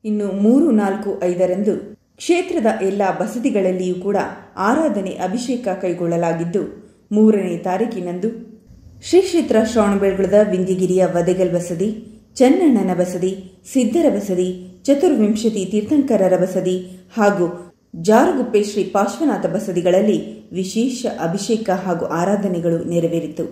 ಇನ್ನು 3, 4, 5ರಂದು ಕ್ಷೇತ್ರದ ಎಲ್ಲ ಬಸದಿಗಳಲ್ಲಿಯೂ ಕೂಡ ಆರಾಧನೆ ಅಭಿಷೇಕ ಕೈಗೊಳ್ಳಲಾಗಿದ್ದು, 3ನೇ ತಾರೀಕಿನಂದು ಶ್ರೀ ಕ್ಷೇತ್ರ ಶ್ರವಣಬೆಳಗೊಳದ ವಿಂಧ್ಯಗಿರಿಯ ವದೆಗಲ್ ಬಸದಿ, ಚನ್ನಣ್ಣನ ಬಸದಿ, ಸಿದ್ದರ ಬಸದಿ, ಚತುರ್ವಿಂಶತಿ ತೀರ್ಥಂಕರರ ಬಸದಿ ಹಾಗೂ ಜಾರಗುಪ್ಪೆ ಶ್ರೀ ಪಾರ್ಶ್ವನಾಥ ಬಸದಿಗಳಲ್ಲಿ ವಿಶೇಷ ಅಭಿಷೇಕ ಹಾಗೂ ಆರಾಧನೆಗಳು ನೆರವೇರಿತು.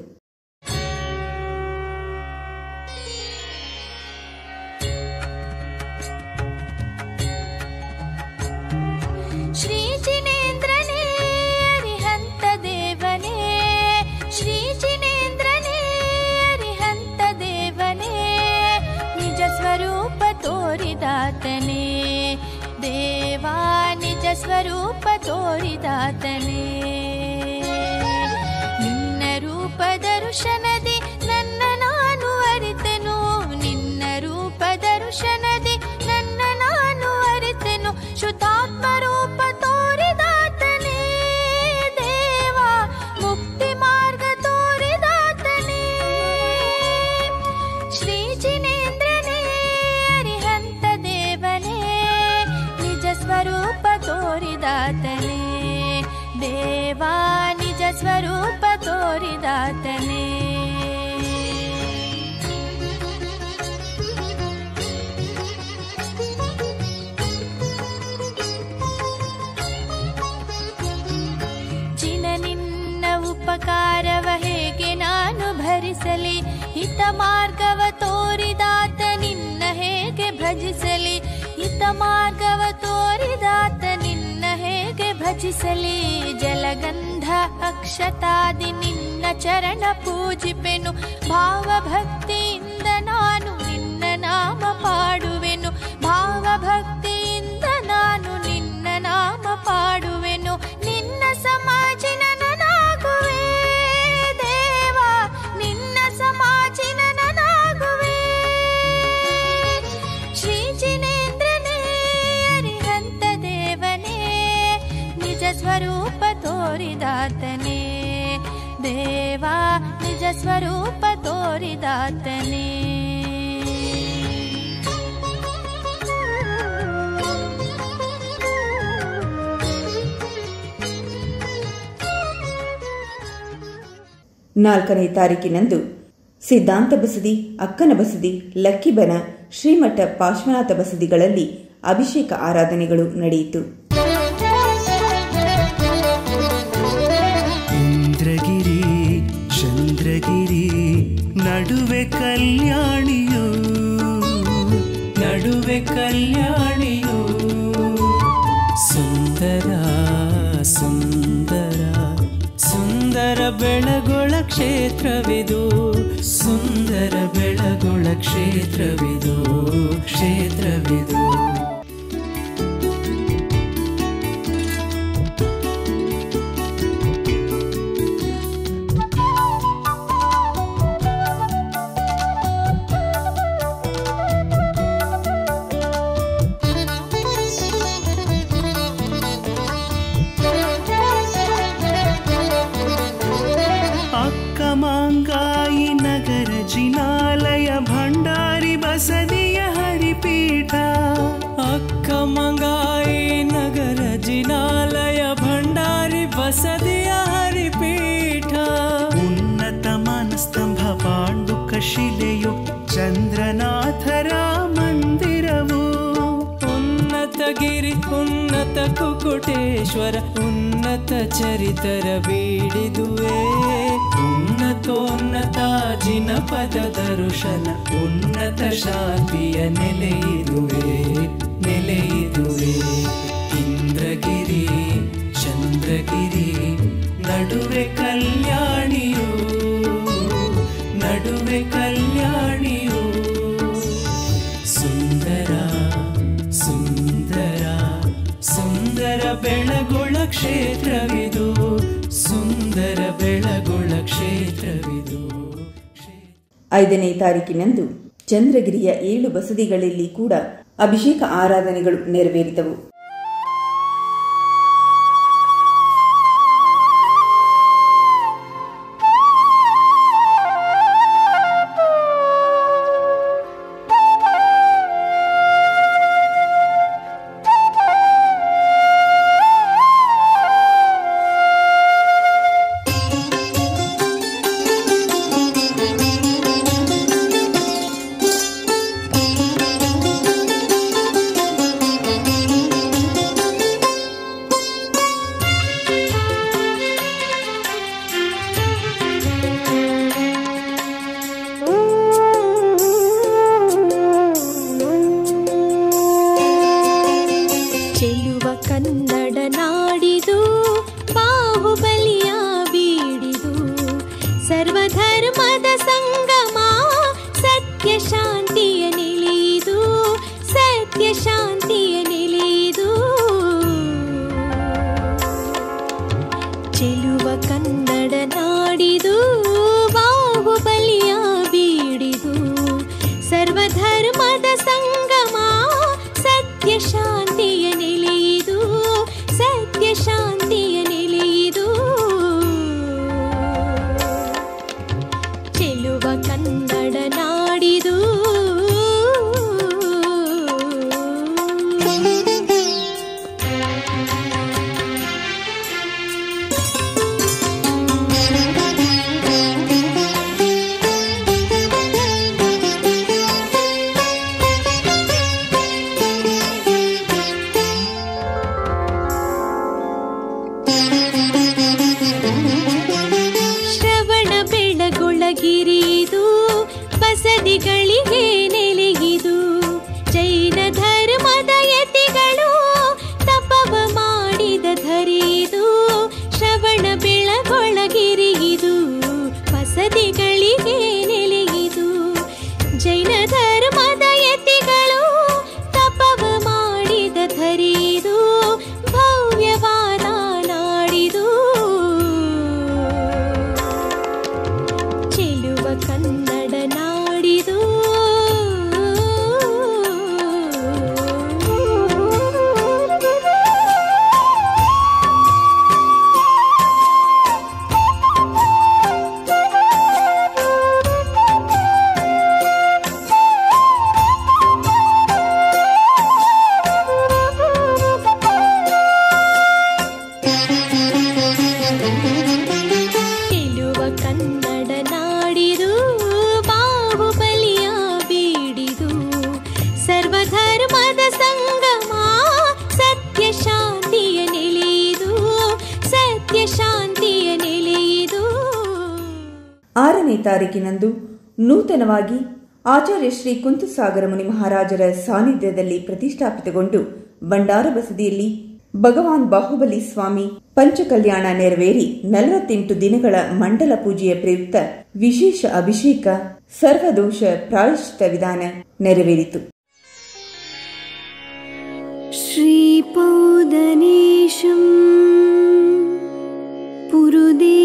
ದೇವಾ ನಿಜ ಸ್ವರೂಪ ತೋರಿದಾತನೇ, ನಿನ್ನ ರೂಪ ದರ್ಶನದಿ ನನ್ನ ನಾನು ಅರಿತೆನು, ನಿನ್ನ ರೂಪ ದರ್ಶನದಿ ನನ್ನ ನಾನು ಅರಿತೆನು, ಶುದ್ಧಾತ್ಮ ರೂಪ ತೋರಿದಾತನೇ, ದೇವಾ ಮುಕ್ತಿ ಮಾರ್ಗ ತೋರಿದಾತನೇ, ಶ್ರೀ ಜಿನೇಂದ್ರನೇ ಅರಿಹಂತ ದೇವನೇ ನಿಜ ಸ್ವರೂಪ ತೋರಿದಾತನೇ, ದೇವಾ ನಿಜ ಸ್ವರೂಪ ತೋರಿದಾತನೇ. ನಿನ್ನ ಉಪಕಾರವ ಹೇಗೆ ನಾನು ಭರಿಸಲಿ, ಹಿತ ಮಾರ್ಗವ ತೋರಿದಾತ ನಿನ್ನ ಹೇಗೆ ಭಜಿಸಲಿ, ಹಿತ ಮಾರ್ಗವ ತೋರಿದಾತ ನಿನ್ನ ಹೇಗೆ ಭಜಿಸಲಿ, ಜಲಗಂಧ ಅಕ್ಷತಾದಿ ನಿನ್ನ ಚರಣ ಪೂಜಿಪೆನು, ಭಾವಭಕ್ತಿಯಿಂದ ನಾನು ನಿನ್ನ ನಾಮ ಪಾಡುವೆನು, ಭಾವಭಕ್ತಿಯಿಂದ ನಾನು ನಿನ್ನ ನಾಮ ಪಾಡುವೆನು, ನಿನ್ನ ಸಮಾಜಿನ ನಾನಾಗುವೆ ದೇವಾ, ನಿನ್ನ ಸಮಾಜಿನ ನಾನಾಗುವೆ, ಶ್ರೀ ಜಿನೇಂದ್ರನೇ ಅರಿಹಂತ ದೇವನೇ ನಿಜ ಸ್ವರೂಪ ತೋರಿದಾತನೇ, ದೇವಾ ನಿಜ ಸ್ವರೂಪ ತೋರಿದಾತನೇ. ನಾಲ್ಕನೇ ತಾರೀಕಿನಂದು ಸಿದ್ಧಾಂತ ಬಸದಿ, ಅಕ್ಕನ ಬಸದಿ, ಲಕ್ಕಿಬನ, ಶ್ರೀಮಠ ಪಾರ್ಶ್ವನಾಥ ಬಸದಿಗಳಲ್ಲಿ ಅಭಿಷೇಕ ಆರಾಧನೆಗಳು ನಡೆಯಿತು. ಇಂದ್ರಗಿರಿ ಚಂದ್ರಗಿರಿ ನಡುವೆ ಕಲ್ಯಾಣಿಯು, ನಡುವೆ ಕಲ್ಯಾಣಿಯು, ಸುಂದರ ಸುಂದರ ಸುಂದರ ಬೆಳಗೊಳ ಕ್ಷೇತ್ರವಿದು, ಸುಂದರ ಬೆಳಗೊಳ ಕ್ಷೇತ್ರವಿದು, ಕ್ಷೇತ್ರವಿದು. ಮಂಗಾಯಿ ನಗರ ಜಿನಾಲಯ ಭಂಡಾರಿ ಬಸದಿಯ ಹರಿಪೀಠ, ಅಕ್ಕ ಮಂಗಾಯಿ ನಗರ ಜಿನಾಲಯ ಭಂಡಾರಿ ಬಸದಿಯ ಹರಿಪೀಠ, ಉನ್ನತ ಮಾನಸ್ತಂಭ ಪಾಂಡುಕ ಶಿಲೆಯು ಚಂದ್ರನಾಥರ ಮಂದಿರವು, ಉನ್ನತ ಗಿರಿ ಉನ್ನತ ಕುಕುಟೇಶ್ವರ ಉನ್ನತ ಚರಿತರ ಬೀಡಿದುವೆ, ಉನ್ನತೋನ್ನತ ಜಿನಪದ ದರ್ಶನ ಉನ್ನತ ಶಾಂತಿಯ ನೆಲೆಯಿದುವೆ, ನೆಲೆಯಿದುವೆ. ಇಂದ್ರಗಿರಿ ಚಂದ್ರಗಿರಿ ನಡುವೆ ಕಲ್ಯಾಣಿಯು, ನಡುವೆ ಕಲ್ಯಾಣಿಯು, ಸುಂದರ ಸುಂದರ ಸುಂದರ ಬೆಳಗೊಳ ಕ್ಷೇತ್ರವಿದು, ಸುಂದರ ಬೆಳಗೊಳ ಕ್ಷೇತ್ರವಿದು. 5ನೇ ತಾರೀಕಿನಂದು ಚಂದ್ರಗಿರಿಯ 7 ಬಸದಿಗಳಲ್ಲಿ ಕೂಡ ಅಭಿಷೇಕ ಆರಾಧನೆಗಳು ನೆರವೇರಿದವು. ಸತ್ಯ ಶಾಂತಿಯ ನೆಲೆಯಿದು, ಸತ್ಯ ಶಾಂತಿಯ ನೆಲೆಯಿದು. ಚೆಲುವ ಕನ್ನಡ ನಾಡಿದು. ಗಿರಿದು ಬಸದಿಗಳಿಗೆ ನೆಲೆಯಿದು. ಜೈನ ಧರ್ಮದ ಯತಿಗಳು ತಪವ ಮಾಡಿದ ಧರಿದು. ಶ್ರವಣ ಬೆಳಗೊಳಗಿರಿಯಿದು ಬಸದಿಗಳಿಗೆ ನೆಲೆಯಿದು. ಜೈನ ಧರ್ಮದ ಯತಿಗಳು ತಪವ ಮಾಡಿದ ಧರಿದು. ಭವ್ಯವಾದ ನಾಡಿದು. ಕನ್ನಡ ನಾಡಿದು. ಸರ್ವಧರ್ಮದ ಸಂಗಮ ಸತ್ಯ ಶಾಂತಿಯ ನೆಲೆಯಿದು, ಸತ್ಯ ಶಾಂತಿಯ ನೆಲೆಯಿದು. 6ನೇ ತಾರೀಕಿನಂದು ನೂತನವಾಗಿ ಆಚಾರ್ಯ ಶ್ರೀ ಕುಂತಸಾಗರ ಮುನಿ ಮಹಾರಾಜರ ಸಾನ್ನಿಧ್ಯದಲ್ಲಿ ಪ್ರತಿಷ್ಠಾಪಿತಗೊಂಡು ಭಂಡಾರ ಬಸದಿಯಲ್ಲಿ ಭಗವಾನ್ ಬಾಹುಬಲಿ ಸ್ವಾಮಿ ಪಂಚಕಲ್ಯಾಣ ನೆರವೇರಿ 48 ದಿನಗಳ ಮಂಡಲ ಪೂಜೆಯ ಪ್ರಯುಕ್ತ ವಿಶೇಷ ಅಭಿಷೇಕ ಸರ್ವದೋಷ ಪ್ರಾಯಶ್ಚಿತ್ತ ವಿಧಾನ ನೆರವೇರಿತು. ಶ್ರೀಪೌದನೇಶಂ ಪುರುದೇವಸೂನಂ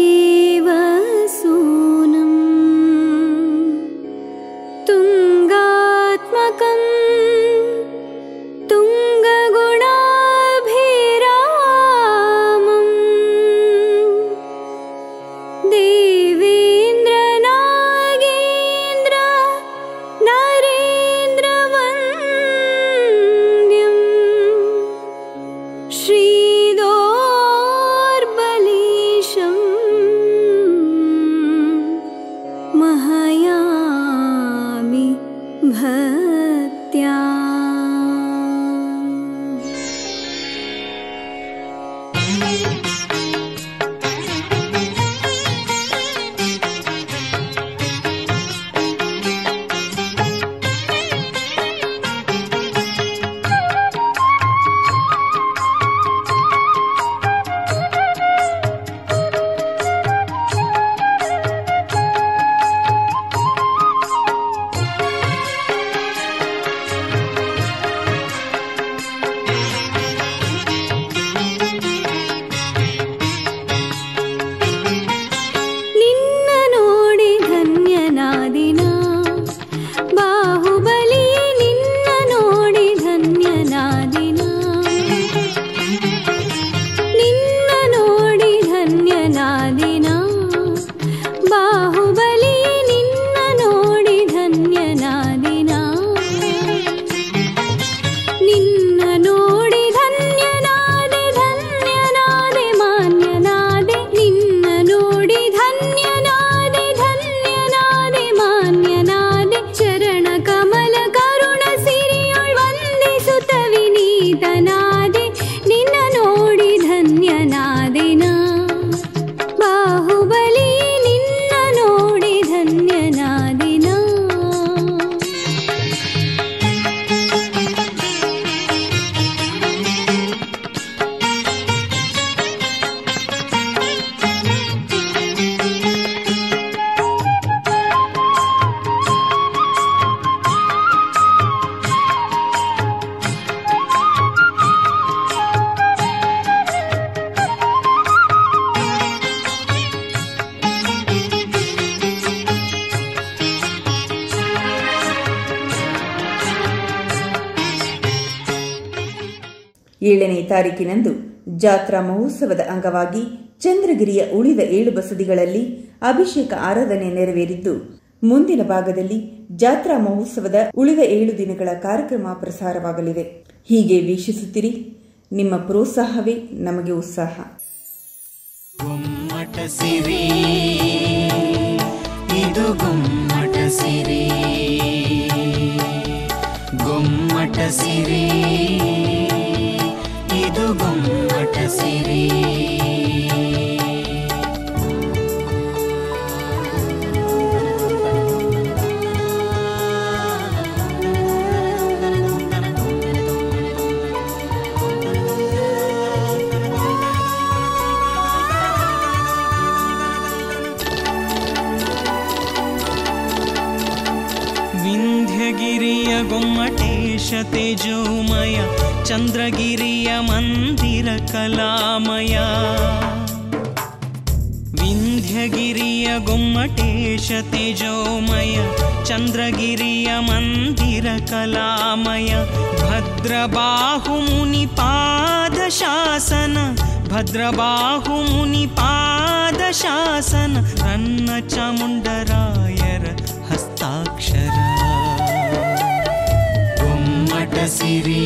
ತುಂಗಾತ್ಮಕಂ ತುಂಗಗುಣಾಭಿರಾಮಂ ದೇವೇಂದ್ರ ನಾಗೇಂದ್ರ ನರೇಂದ್ರ ವಂದ್ಯಂ ಶ್ರೀದೋರ್ಬಲೀಶಂ ಮಹಾಯಾಮಿ ಭಕ್ತ್ಯಾ. 7ನೇ ತಾರೀಕಿನಂದು ಜಾತ್ರಾ ಮಹೋತ್ಸವದ ಅಂಗವಾಗಿ ಚಂದ್ರಗಿರಿಯ ಉಳಿದ 7 ಬಸದಿಗಳಲ್ಲಿ ಅಭಿಷೇಕ ಆರಾಧನೆ ನೆರವೇರಿದ್ದು, ಮುಂದಿನ ಭಾಗದಲ್ಲಿ ಜಾತ್ರಾ ಮಹೋತ್ಸವದ ಉಳಿದ 7 ದಿನಗಳ ಕಾರ್ಯಕ್ರಮ ಪ್ರಸಾರವಾಗಲಿವೆ. ಹೀಗೆ ವೀಕ್ಷಿಸುತ್ತಿರಿ. ನಿಮ್ಮ ಪ್ರೋತ್ಸಾಹವೇ ನಮಗೆ ಉತ್ಸಾಹ. ಗೊಮ್ಮಟ ಸಿರಿ, ಇದು ಗೊಮ್ಮಟ ಸಿರಿ, ಗೊಮ್ಮಟ ಸಿರಿ, ಇದು ಗೊಮ್ಮಟ ಸಿರಿ. ವಿಂಧ್ಯಗಿರಿಯ ಗೊಮ್ಮಟೇಶ ತೇಜೋಮಯ, ಚಂದ್ರಗಿರಿಯ ಮಂದಿರ ಕಲಾಮಯ. ವಿಂಧ್ಯಗಿರಿಯ ಗೊಮ್ಮಟೇಶ ತೇಜೋಮಯ, ಚಂದ್ರಗಿರಿಯ ಮಂದಿರ ಕಲಾಮಯ. ಭದ್ರಬಾಹು ಮುನಿ ಪಾದ ಶಾಸನ, ಭದ್ರಬಾಹು ಮುನಿ ಪಾದ ಶಾಸನ, ರನ್ನ ಚಾಮುಂಡರಾಯರ ಹಸ್ತಾಕ್ಷರ. ಗೊಮ್ಮಟ ಸಿರಿ.